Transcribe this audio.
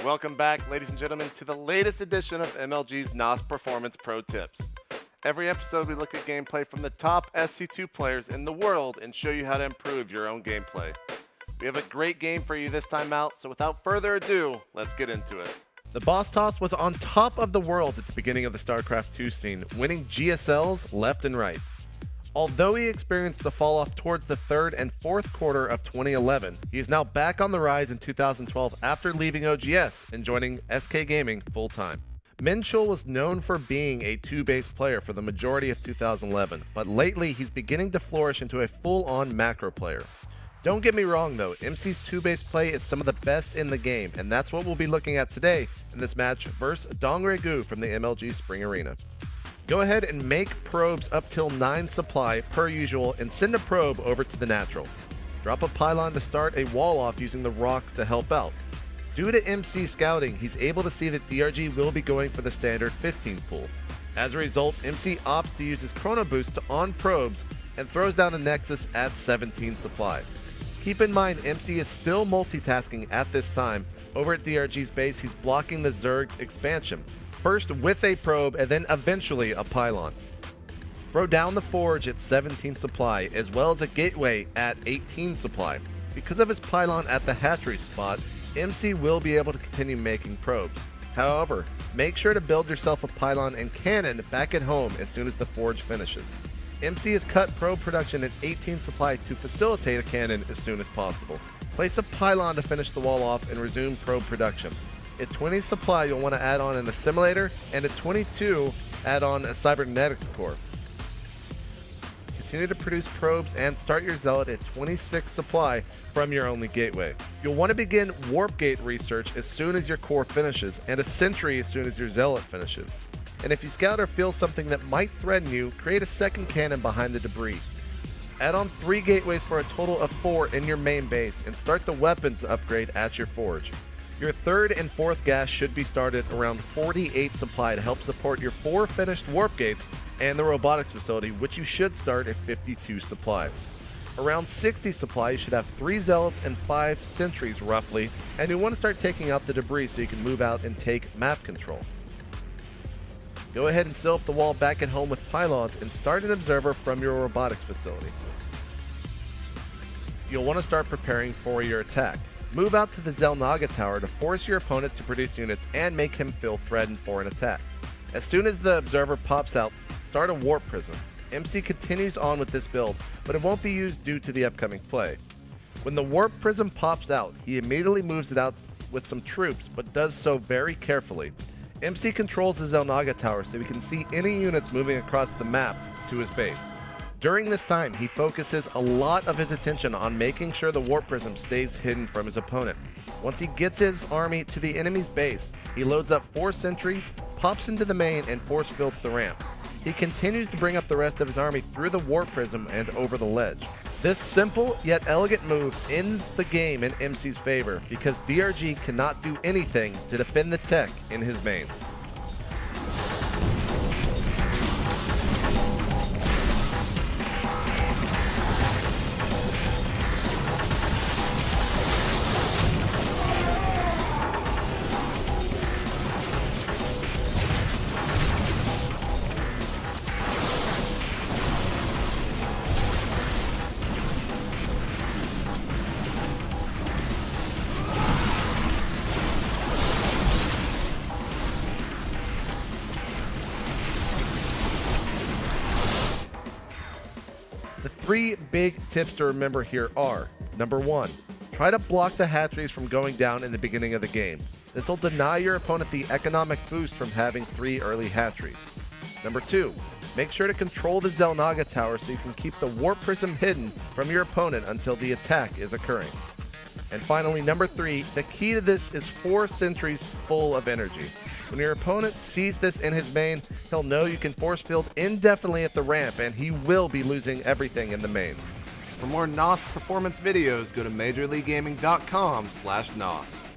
Welcome back, ladies and gentlemen, to the latest edition of MLG's NOS Performance Pro Tips. Every episode, we look at gameplay from the top SC2 players in the world and show you how to improve your own gameplay. We have a great game for you this time out, so without further ado, let's get into it. The Boss Toss was on top of the world at the beginning of the StarCraft 2 scene, winning GSLs left and right. Although he experienced the fall off towards the third and fourth quarter of 2011, he is now back on the rise in 2012 after leaving OGS and joining SK Gaming full-time. Minchul was known for being a two-base player for the majority of 2011, but lately he's beginning to flourish into a full-on macro player. Don't get me wrong though, MC's two-base play is some of the best in the game, and that's what we'll be looking at today in this match versus Dongregu from the MLG Spring Arena. Go ahead and make probes up till 9 supply per usual and send a probe over to the natural. Drop a pylon to start a wall off using the rocks to help out. Due to MC scouting, he's able to see that DRG will be going for the standard 15 pool. As a result, MC opts to use his chrono boost to on probes and throws down a nexus at 17 supply. Keep in mind, MC is still multitasking at this time. Over at DRG's base, he's blocking the Zerg's expansion. First with a probe and then eventually a pylon. Throw down the forge at 17 supply as well as a gateway at 18 supply. Because of his pylon at the hatchery spot, MC will be able to continue making probes. However, make sure to build yourself a pylon and cannon back at home as soon as the forge finishes. MC has cut probe production at 18 supply to facilitate a cannon as soon as possible. Place a pylon to finish the wall off and resume probe production. At 20 supply, you'll want to add on an assimilator, and at 22, add on a cybernetics core. Continue to produce probes and start your zealot at 26 supply from your only gateway. You'll want to begin warp gate research as soon as your core finishes, and a sentry as soon as your zealot finishes. And if you scout or feel something that might threaten you, create a second cannon behind the debris. Add on 3 gateways for a total of 4 in your main base, and start the weapons upgrade at your forge. Your third and fourth gas should be started around 48 supply to help support your 4 finished warp gates and the robotics facility, which you should start at 52 supply. Around 60 supply, you should have 3 zealots and 5 sentries roughly, and you want to start taking out the debris so you can move out and take map control. Go ahead and seal up the wall back at home with pylons and start an observer from your robotics facility. You'll want to start preparing for your attack. Move out to the Xel'Naga tower to force your opponent to produce units and make him feel threatened for an attack. As soon as the observer pops out, start a warp prism. MC continues on with this build, but it won't be used due to the upcoming play. When the warp prism pops out, he immediately moves it out with some troops, but does so very carefully. MC controls the Xel'Naga tower so he can see any units moving across the map to his base. During this time, he focuses a lot of his attention on making sure the warp prism stays hidden from his opponent. Once he gets his army to the enemy's base, he loads up 4 sentries, pops into the main, and force fields the ramp. He continues to bring up the rest of his army through the warp prism and over the ledge. This simple yet elegant move ends the game in MC's favor because DRG cannot do anything to defend the tech in his main. The 3 big tips to remember here are: number 1, try to block the hatcheries from going down in the beginning of the game. This will deny your opponent the economic boost from having 3 early hatcheries. Number 2, make sure to control the Xel'Naga tower so you can keep the warp prism hidden from your opponent until the attack is occurring. And finally, number 3, the key to this is 4 sentries full of energy. When your opponent sees this in his main, he'll know you can force field indefinitely at the ramp, and he will be losing everything in the main. For more NOS performance videos, go to MajorLeagueGaming.com/NOS.